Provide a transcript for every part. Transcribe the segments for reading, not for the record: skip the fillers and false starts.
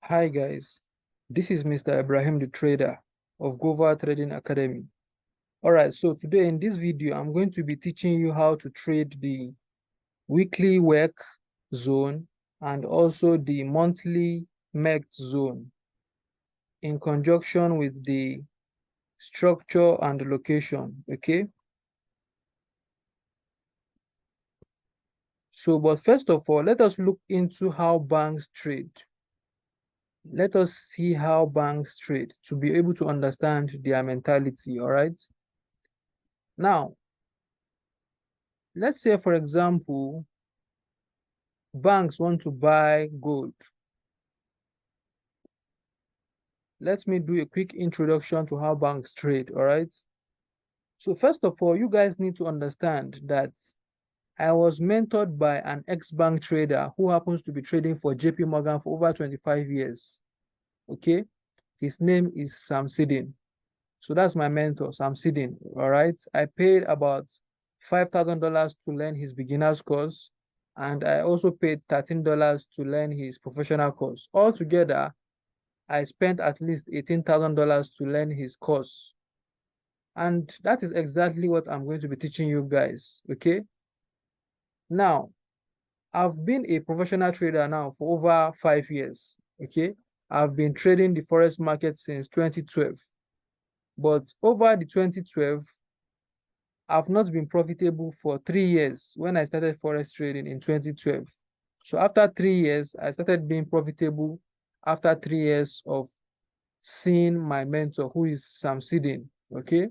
Hi guys, this is Mr. Ibrahim the trader of Gova Trading Academy. Alright, so today in this video, I'm going to be teaching you how to trade the weekly work zone and also the monthly MEC zone in conjunction with the structure and location, okay? So, but first of all, let us look into how banks trade. Let us see how banks trade to be able to understand their mentality, all right? Now, let's say, for example, banks want to buy gold. Let me do a quick introduction to how banks trade, all right? So first of all, you guys need to understand that I was mentored by an ex-bank trader who happens to be trading for JP Morgan for over 25 years, okay? His name is Sam Sidin. So that's my mentor, Sam Sidin, all right? I paid about $5,000 to learn his beginner's course, and I also paid $13 to learn his professional course. Altogether, I spent at least $18,000 to learn his course. And that is exactly what I'm going to be teaching you guys, okay? Now, I've been a professional trader now for over 5 years, okay? I've been trading the forex market since 2012. But over the 2012, I've not been profitable for 3 years when I started forex trading in 2012. So after 3 years, I started being profitable after 3 years of seeing my mentor, who is Sam Sidin. Okay.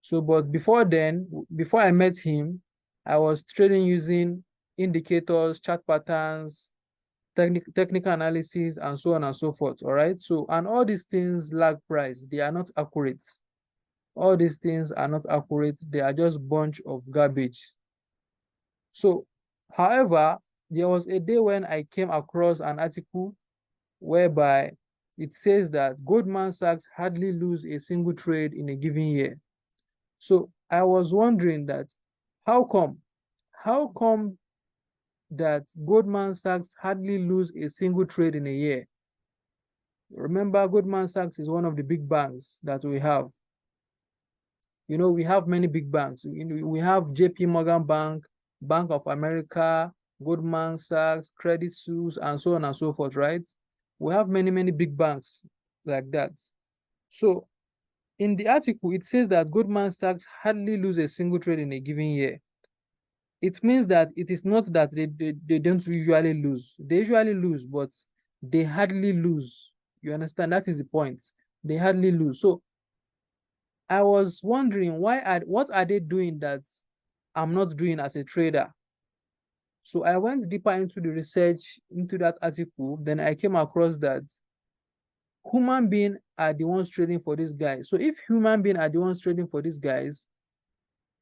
So, but before then, before I met him, I was trading using indicators, chart patterns, technical analysis, and so on and so forth. All right. So, and all these things lag price, they are not accurate. All these things are not accurate, they are just bunch of garbage. So, however, there was a day when I came across an article whereby it says that Goldman Sachs hardly lose a single trade in a given year. So I was wondering that how come? How come that Goldman Sachs hardly lose a single trade in a year? Remember, Goldman Sachs is one of the big banks that we have. You know, we have many big banks. We have JP Morgan Bank, Bank of America, Goldman Sachs, Credit Suisse, and so on and so forth, right? We have many, many big banks like that. So in the article, it says that Goldman Sachs hardly lose a single trade in a given year. It means that it is not that they don't usually lose. They usually lose, but they hardly lose. You understand? That is the point. They hardly lose. So I was wondering what are they doing that I'm not doing as a trader? So I went deeper into the research into that article. Then I came across that human beings are the ones trading for these guys. So if human beings are the ones trading for these guys,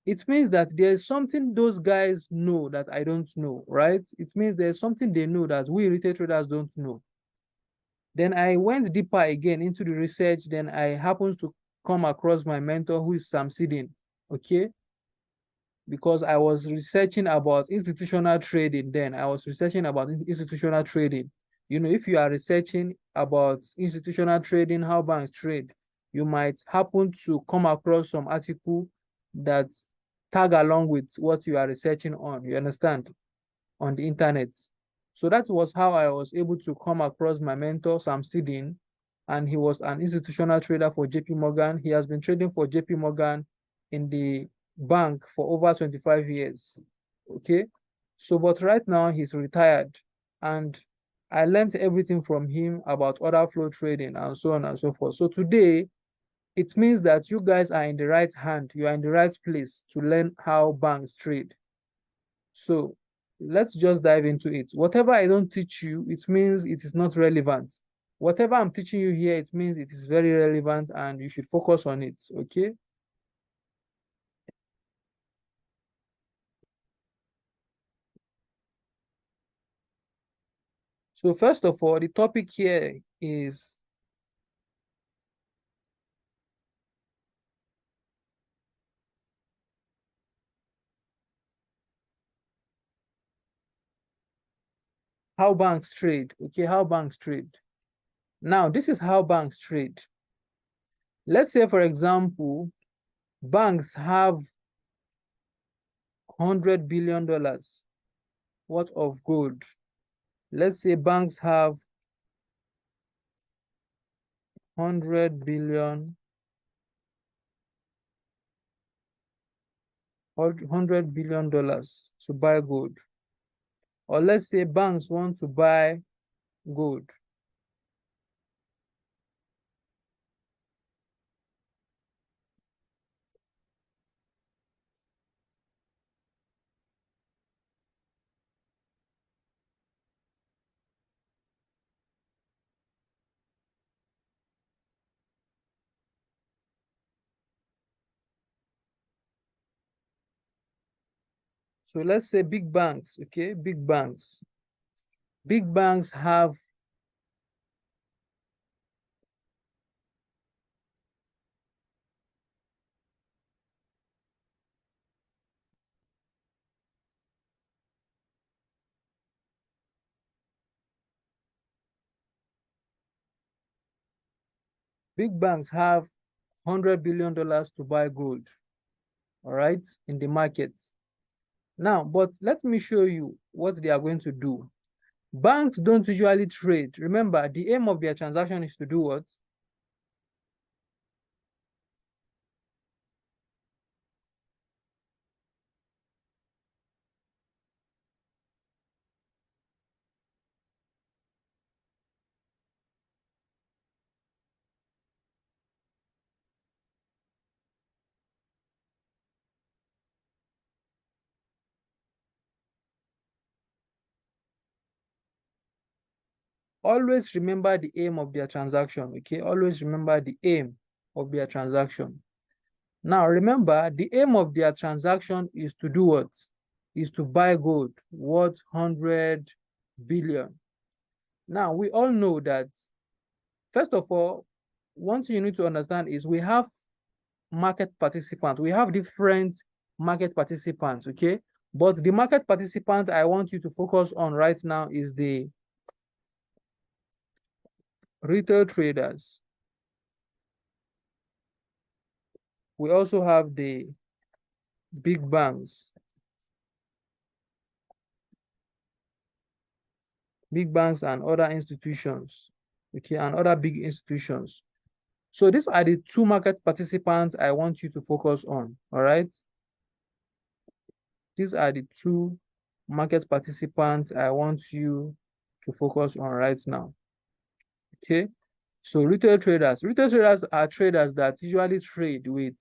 it means that there's something those guys know that I don't know, right? It means there's something they know that we retail traders don't know. Then I went deeper again into the research. Then I happened to come across my mentor, who is Sam Sidin, okay? Because I was researching about institutional trading then. I was researching about institutional trading. You know, if you are researching about institutional trading, how banks trade, you might happen to come across some article that tag along with what you are researching on, you understand, on the internet. So that was how I was able to come across my mentor, Sam Sidin, and he was an institutional trader for JP Morgan. He has been trading for JP Morgan in the bank for over 25 years. Okay. So, but right now he's retired, and I learned everything from him about order flow trading and so on and so forth. So today, it means that you guys are in the right hand, you are in the right place to learn how banks trade. So let's just dive into it. Whatever I don't teach you, it means it is not relevant. Whatever I'm teaching you here, it means it is very relevant and you should focus on it, okay? So first of all, the topic here is how banks trade, okay? How banks trade. Now, this is how banks trade. Let's say, for example, banks have $100 billion worth of gold. Let's say banks have $100 billion to buy gold. Or let's say banks want to buy gold. So let's say big banks, okay? Big banks. Big banks have $100 billion to buy gold, all right, in the market. Now, but let me show you what they are going to do. Banks don't usually trade. Remember, the aim of their transaction is to do what? Always remember the aim of their transaction, okay? Always remember the aim of their transaction. Now, remember, the aim of their transaction is to do what? Is to buy gold worth 100 billion. Now, we all know that, first of all, one thing you need to understand is we have market participants. We have different market participants, okay? But the market participant I want you to focus on right now is the retail traders. We also have the big banks. Big banks and other institutions, okay, and other big institutions. So these are the two market participants I want you to focus on, all right? These are the two market participants I want you to focus on right now, okay? So retail traders are traders that usually trade with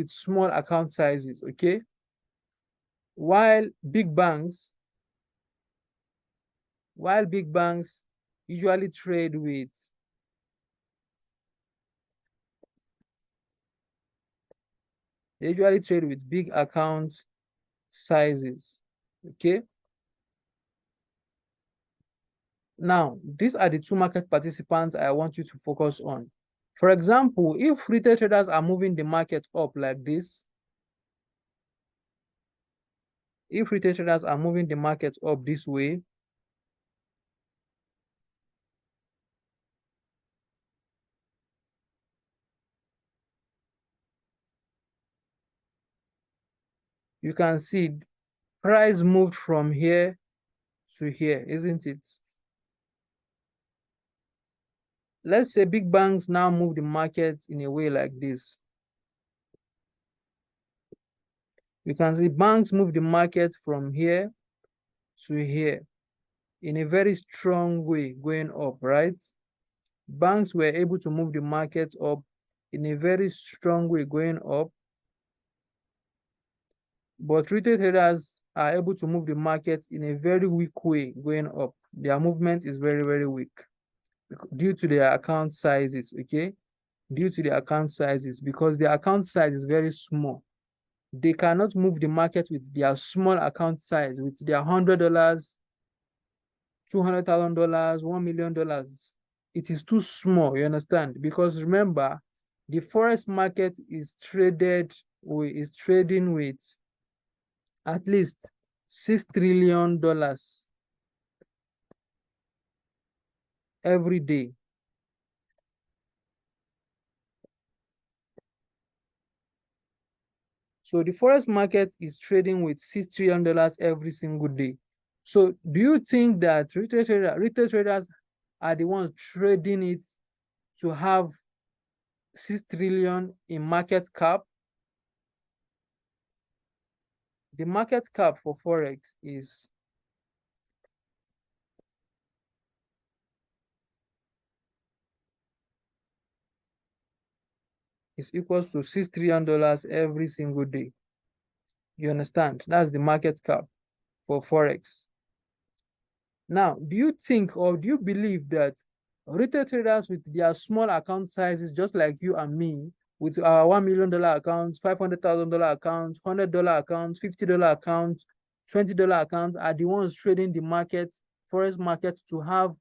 small account sizes, okay? While big banks usually trade with big account sizes, okay? Now, these are the two market participants I want you to focus on. For example, if retail traders are moving the market up like this, if retail traders are moving the market up this way, you can see price moved from here to here, isn't it? Let's say big banks now move the market in a way like this. You can see banks move the market from here to here in a very strong way going up, right? Banks were able to move the market up in a very strong way going up, but retail traders are able to move the market in a very weak way going up. Their movement is very, very weak due to their account sizes, okay? Due to the account sizes, because their account size is very small. They cannot move the market with their small account size, with their $100, $200,000, $1 million. It is too small, you understand? Because remember, the forex market is trading with at least $6 trillion every day. So the forex market is trading with $6 trillion every single day. So do you think that retail traders are the ones trading it to have 6 trillion in market cap? The market cap for forex is equals to $6 trillion every single day. You understand? That's the market cap for forex. Now, do you think or do you believe that retail traders with their small account sizes, just like you and me, with our $1 million accounts, $500,000 accounts, $100 accounts, $50 accounts, $20 accounts, are the ones trading the market, forex market, to have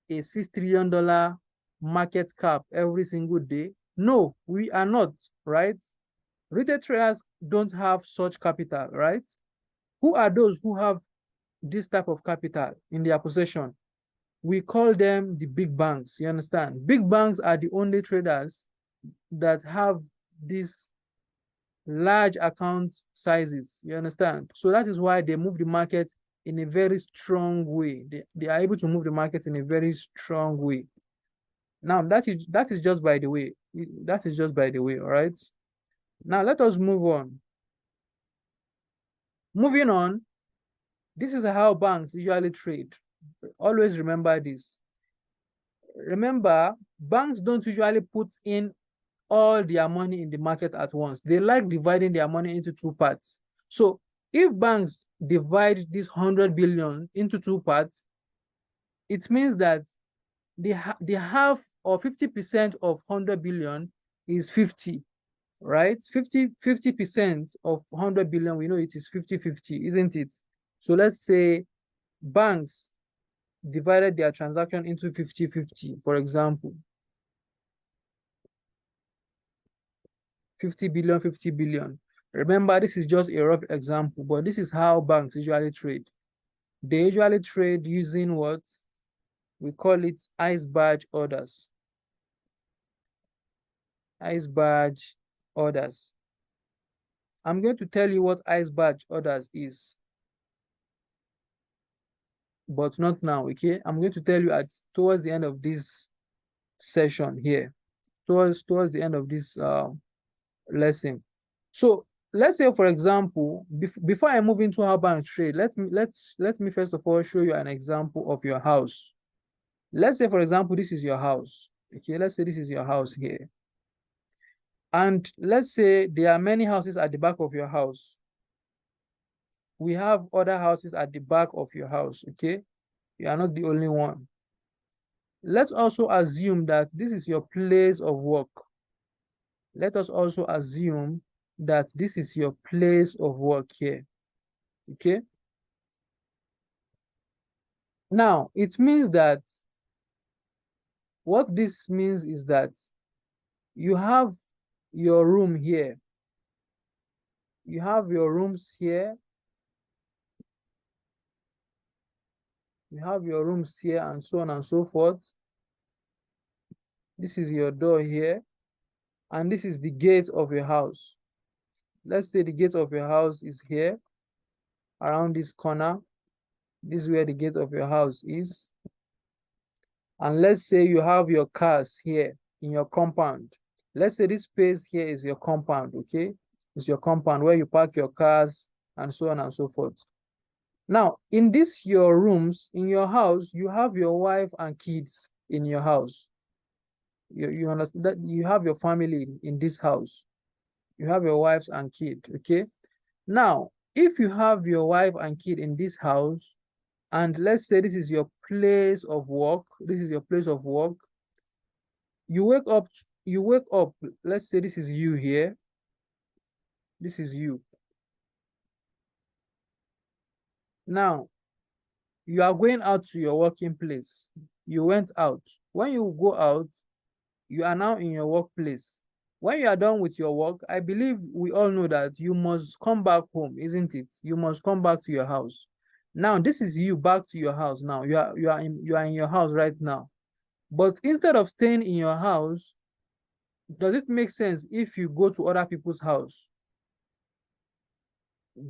a $6 trillion market cap every single day? No, we are not, right? Retail traders don't have such capital, right? Who are those who have this type of capital in their possession? We call them the big banks. You understand? Big banks are the only traders that have these large account sizes. You understand? So that is why they move the market in a very strong way. They are able to move the market in a very strong way. Now, that is just by the way. That is just by the way, all right? Now, let us move on. Moving on, this is how banks usually trade. Always remember this. Remember, banks don't usually put in all their money in the market at once. They like dividing their money into two parts. So if banks divide this 100 billion into two parts, it means that they have, or 50% of 100 billion is 50, right? 50% of 100 billion, we know it is 50-50, isn't it? So let's say banks divided their transaction into 50-50, for example. 50 billion, 50 billion. Remember, this is just a rough example, but this is how banks usually trade. They usually trade using what? We call it ICE badge orders. ICE badge orders. I'm going to tell you what ICE badge orders is, but not now, okay? I'm going to tell you towards the end of this session here, towards the end of this lesson. So let's say, for example, before I move into how banks trade, let me first of all show you an example of your house. Let's say, for example, this is your house. Okay, let's say this is your house here. And let's say there are many houses at the back of your house. We have other houses at the back of your house, okay? You are not the only one. Let's also assume that this is your place of work. Let us also assume that this is your place of work here, okay? Now, it means that, what this means is that you have your room here. You have your rooms here. You have your rooms here, and so on and so forth. This is your door here, and this is the gate of your house. Let's say the gate of your house is here, around this corner. This is where the gate of your house is. And let's say you have your cars here in your compound. Let's say this space here is your compound, okay? It's your compound where you park your cars and so on and so forth. Now, in this your rooms, in your house, you have your wife and kids in your house. You understand that you have your family in this house. You have your wives and kid, okay? Now, if you have your wife and kid in this house, and let's say this is your place of work, this is your place of work, you wake up, let's say this is you here, this is you. Now, you are going out to your working place. You went out. When you go out, you are now in your workplace. when you are done with your work, I believe we all know that you must come back home, isn't it? You must come back to your house. Now, this is you back to your house now. You are in your house right now. But instead of staying in your house, does it make sense if you go to other people's house?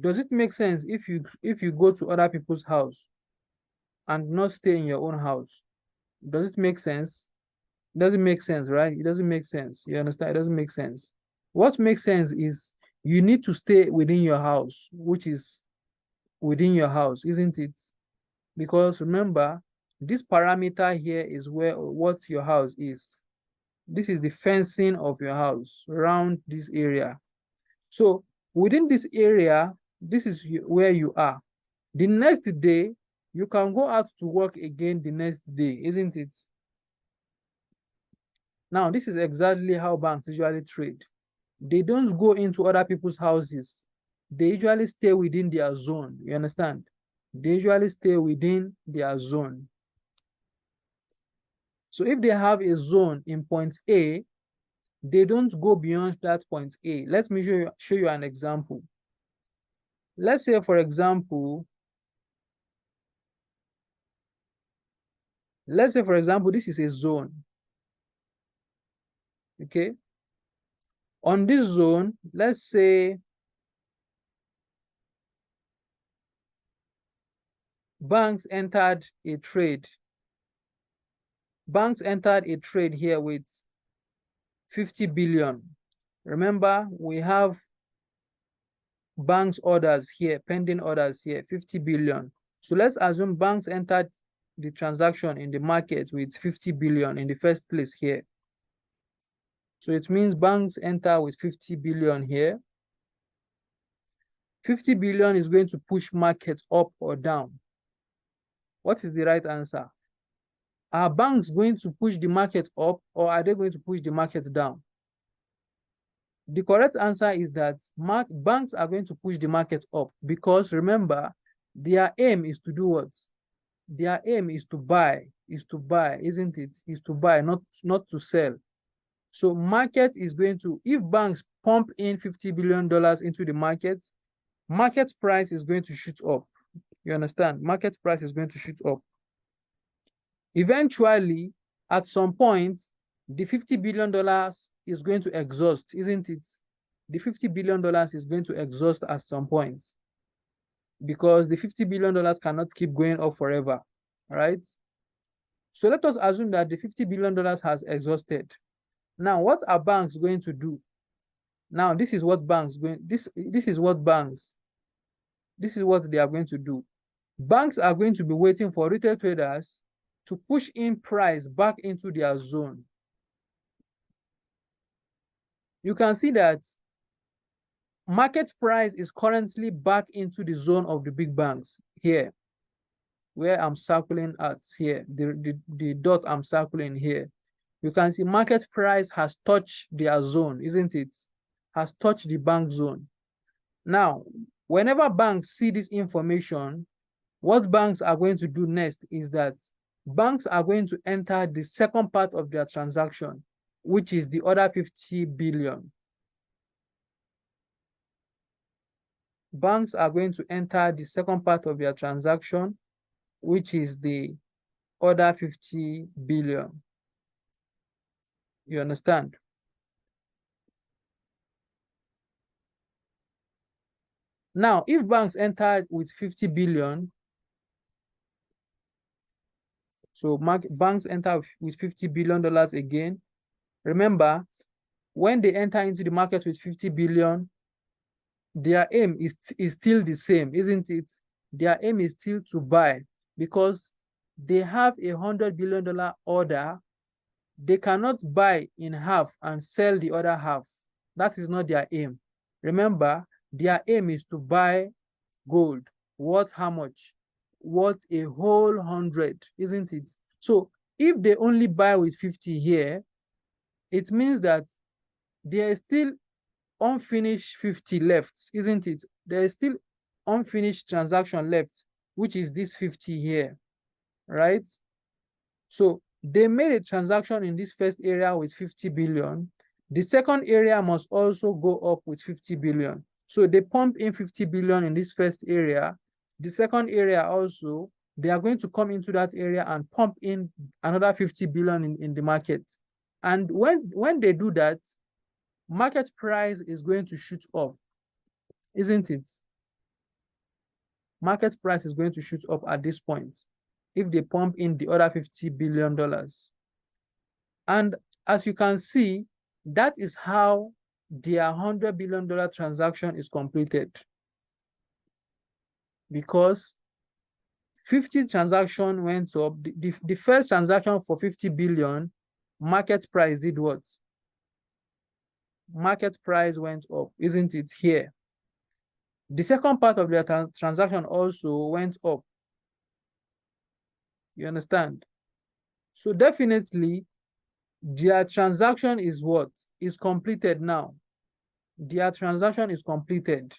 Does it make sense if you go to other people's house and not stay in your own house? Does it make sense? It doesn't make sense, right? It doesn't make sense. You understand? It doesn't make sense. What makes sense is you need to stay within your house, which is within your house, isn't it? Because remember, this parameter here is what your house is. This is the fencing of your house around this area. So within this area, this is where you are. The next day, you can go out to work again the next day, isn't it? Now, this is exactly how banks usually trade. They don't go into other people's houses. They usually stay within their zone. You understand? They usually stay within their zone. So if they have a zone in point A, they don't go beyond that point A. Let me show you an example. Let's say, for example, this is a zone. Okay. On this zone, let's say banks entered a trade. Banks entered a trade here with 50 billion. Remember, we have banks orders here, pending orders here, 50 billion. So let's assume banks entered the transaction in the market with 50 billion in the first place here. So it means banks enter with 50 billion here. 50 billion is going to push market up or down. What is the right answer? Are banks going to push the market up, or are they going to push the market down? The correct answer is that banks are going to push the market up, because remember, their aim is to do what? Their aim is to buy, isn't it? Is to buy, not to sell. So market is going to, if banks pump in $50 billion into the market price is going to shoot up. You understand? Market price is going to shoot up. Eventually, at some point, the $50 billion is going to exhaust, isn't it? The $50 billion is going to exhaust at some point, because the $50 billion cannot keep going up forever, right? So let us assume that the $50 billion has exhausted. Now, what are banks going to do? Now, this is what they are going to do. Banks are going to be waiting for retail traders to push in price back into their zone. You can see that market price is currently back into the zone of the big banks here, where I'm circling at here, the dot I'm circling here. You can see market price has touched their zone, isn't it? Has touched the bank zone. Now, whenever banks see this information, what banks are going to do next is that banks are going to enter the second part of their transaction, which is the other 50 billion. Banks are going to enter the second part of their transaction, which is the other 50 billion. You understand? Now, if banks entered with 50 billion, so banks enter with $50 billion again. Remember, when they enter into the market with 50 billion, their aim is still the same, isn't it? Their aim is still to buy, because they have a $100 billion order. They cannot buy in half and sell the other half. That is not their aim. Remember, their aim is to buy gold. Worth how much? Worth a whole 100, isn't it? So if they only buy with 50 here, it means that there is still unfinished 50 left, isn't it? There is still unfinished transaction left, which is this 50 here, right? So they made a transaction in this first area with 50 billion. The second area must also go up with 50 billion. So they pump in 50 billion in this first area. The second area also, they are going to come into that area and pump in another 50 billion in the market. And when they do that, market price is going to shoot up, isn't it? Market price is going to shoot up at this point if they pump in the other $50 billion. And as you can see, that is how their $100 billion transaction is completed. Because 50 transaction went up. The first transaction for 50 billion, market price did what? Market price went up, isn't it here? The second part of their transaction also went up. You understand? So definitely, their transaction is what? Is completed now. Their transaction is completed.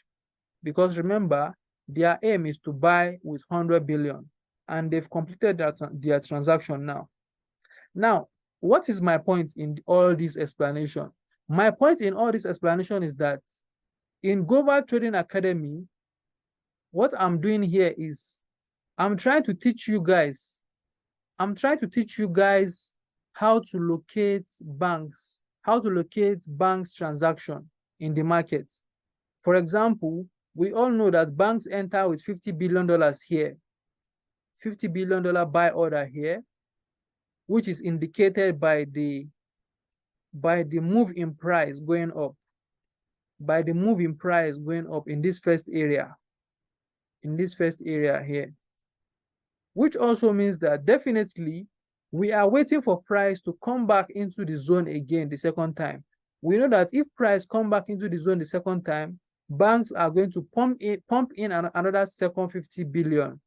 Because remember, their aim is to buy with 100 billion. And they've completed their transaction now. Now, what is my point in all this explanation? My point in all this explanation is that in Global Trading Academy, what I'm doing here is I'm trying to teach you guys how to locate banks, how to locate banks' transaction in the market. For example, we all know that banks enter with $50 billion here, $50 billion buy order here, which is indicated by the move in price going up, by the move in price going up in this first area, here, which also means that definitely we are waiting for price to come back into the zone again the second time. We know that if price come back into the zone the second time, banks are going to pump in another second 50 billion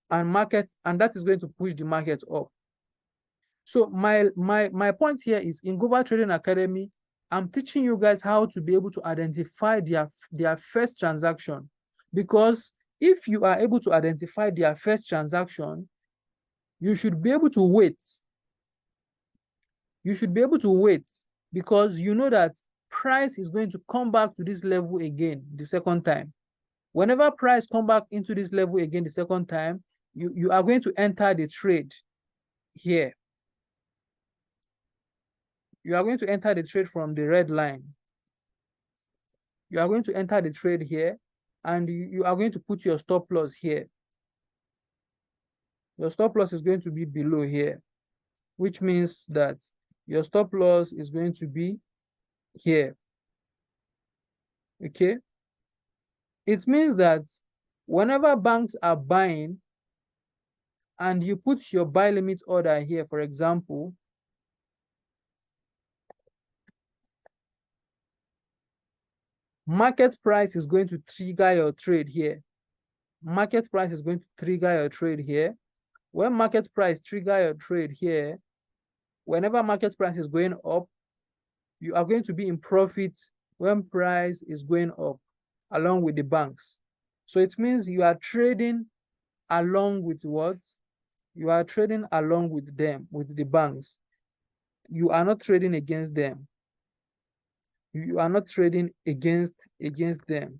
and that is going to push the market up. So my point here is in Global Trading Academy, I'm teaching you guys how to be able to identify their first transaction, because if you are able to identify their first transaction, you should be able to wait. You should be able to wait because you know that price is going to come back to this level again the second time. Whenever price come back into this level again the second time, you are going to enter the trade here. You are going to enter the trade from the red line. You are going to enter the trade here, and you are going to put your stop loss here. Your stop loss is going to be below here, which means that your stop loss is going to be here. Okay? It means that whenever banks are buying and you put your buy limit order here, for example, market price is going to trigger your trade here. Market price is going to trigger your trade here. When market price trigger your trade here, whenever market price is going up, you are going to be in profit when price is going up along with the banks. So it means you are trading along with what? You are trading along with them, with the banks. You are not trading against them. You are not trading against them.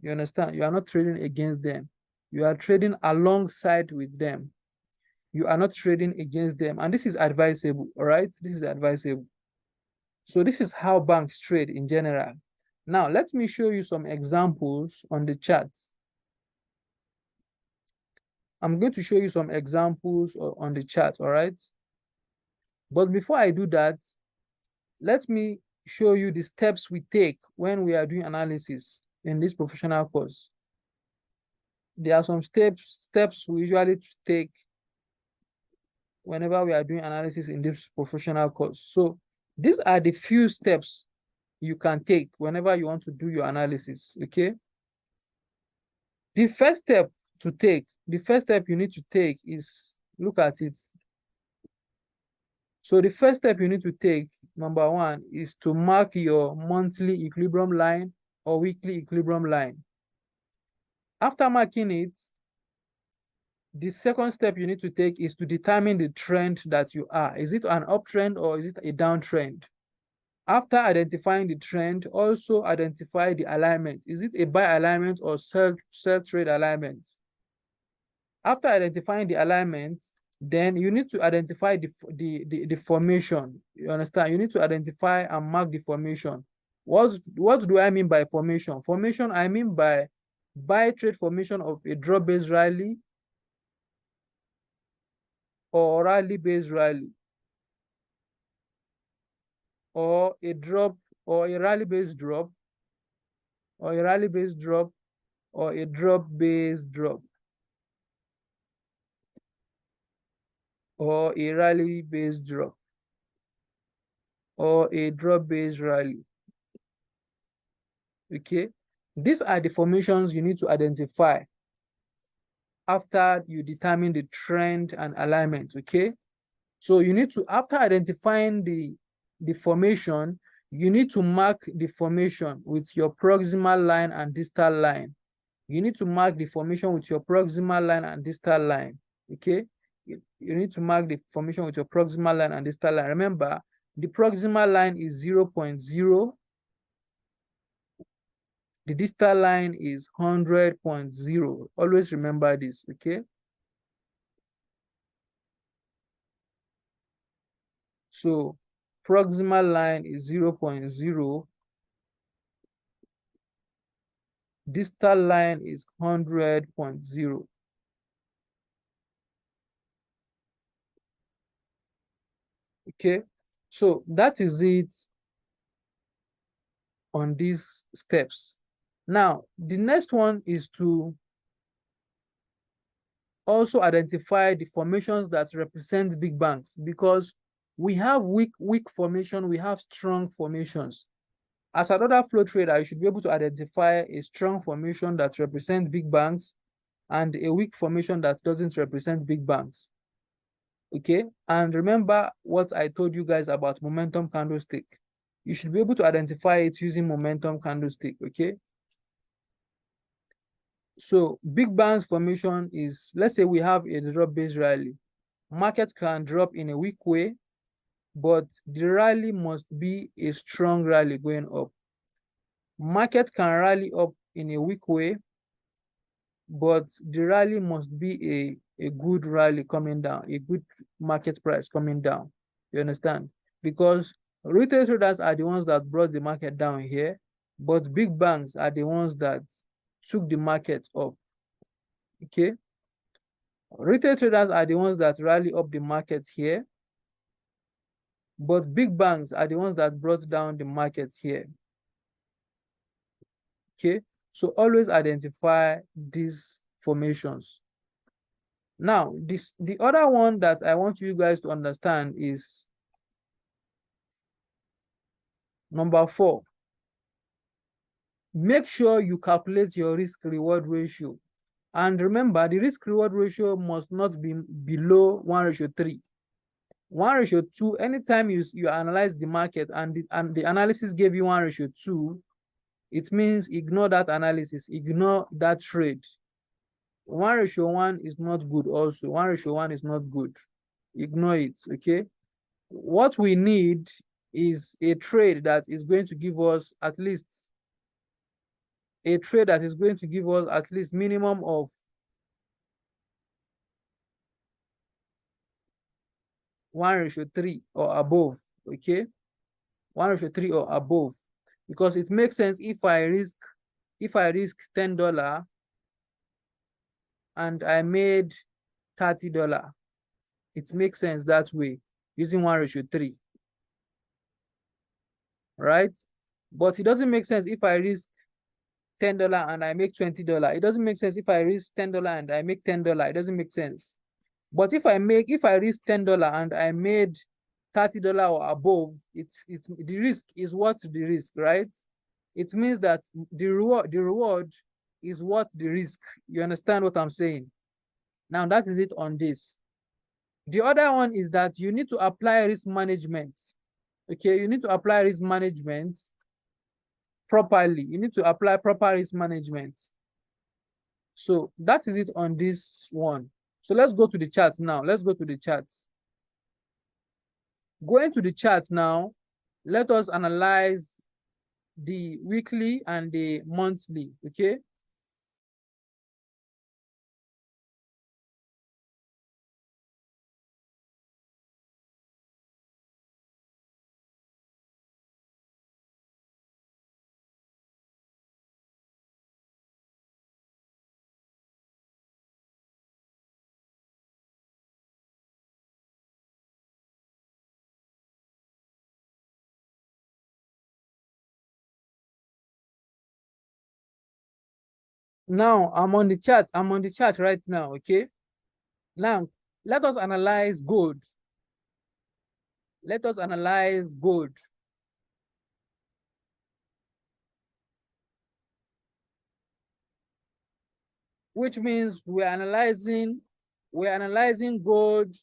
You understand? You are not trading against them. You are trading alongside with them. You are not trading against them. And this is advisable, all right? This is advisable. So this is how banks trade in general. Now, let me show you some examples on the charts. I'm going to show you some examples on the chart, all right? But before I do that, let me show you the steps we take when we are doing analysis in this professional course. There are some steps we usually take whenever we are doing analysis in this professional course. So these are the few steps you can take whenever you want to do your analysis, okay? The first step you need to take is, look at it. So the first step you need to take, number one, is to mark your monthly equilibrium line or weekly equilibrium line. After marking it, The second step you need to take is to determine the trend that you are. Is it an uptrend or is it a downtrend? After identifying the trend, also identify the alignment. Is it a buy alignment or sell trade alignment? After identifying the alignment, then you need to identify the formation. You understand? You need to identify and mark the formation. What do I mean by formation? Formation, I mean by buy trade formation of a drop-based rally or rally-based rally, or a drop, or a rally-based drop, or a rally-based drop, or a drop-based drop, or a rally-based drop, or a drop-based rally. Okay, these are the formations you need to identify after you determine the trend and alignment. Okay, so you need to, after identifying the formation, you need to mark the formation with your proximal line and distal line. You need to mark the formation with your proximal line and distal line. Okay, you need to mark the formation with your proximal line and distal line. Remember, the proximal line is 0.0. The distal line is 100.0. Always remember this, okay? So proximal line is 0.0. Distal line is 100.0. Okay, so that is it on these steps. Now, the next one is to also identify the formations that represent big banks, because we have weak formation, we have strong formations. As another flow trader, you should be able to identify a strong formation that represents big banks and a weak formation that doesn't represent big banks. Okay, and remember what I told you guys about momentum candlestick. You should be able to identify it using momentum candlestick. Okay, so big banks formation is, let's say we have a drop-based rally. Market can drop in a weak way, but the rally must be a strong rally going up. Market can rally up in a weak way, but the rally must be a good rally coming down, a good market price coming down. You understand? Because retail traders are the ones that brought the market down here, but big banks are the ones that took the market up. Okay? Retail traders are the ones that rally up the market here, but big banks are the ones that brought down the market here. Okay, so always identify these formations. Now, the other one that I want you guys to understand is number 4. Make sure you calculate your risk-reward ratio. And remember, the risk-reward ratio must not be below 1:3. 1:2, anytime you analyze the market and the analysis gave you 1:2, it means ignore that analysis, ignore that trade. 1:1 is not good also. 1:1 is not good. Ignore it, okay? What we need is a trade that is going to give us at least minimum of 1:3 or above, okay? 1:3 or above, because it makes sense if I risk $10 and I made $30. It makes sense that way, using 1:3, right? But it doesn't make sense if I risk $10 and I make $20. It doesn't make sense if I risk $10 and I make $10. It doesn't make sense. But if I risk $10 and I made $30 or above, the risk is what the risk, right? It means that the reward is what the risk. You understand what I'm saying? Now that is it on this. The other one is that you need to apply risk management. Okay, you need to apply risk management properly. You need to apply proper risk management. So that is it on this one. So let's go to the chart now. Let's go to the chart. Going to the chart now, let us analyze the weekly and the monthly, okay? Now I'm on the chart. I'm on the chart right now, okay? Now let us analyze gold. Let us analyze gold. Which means we're analyzing gold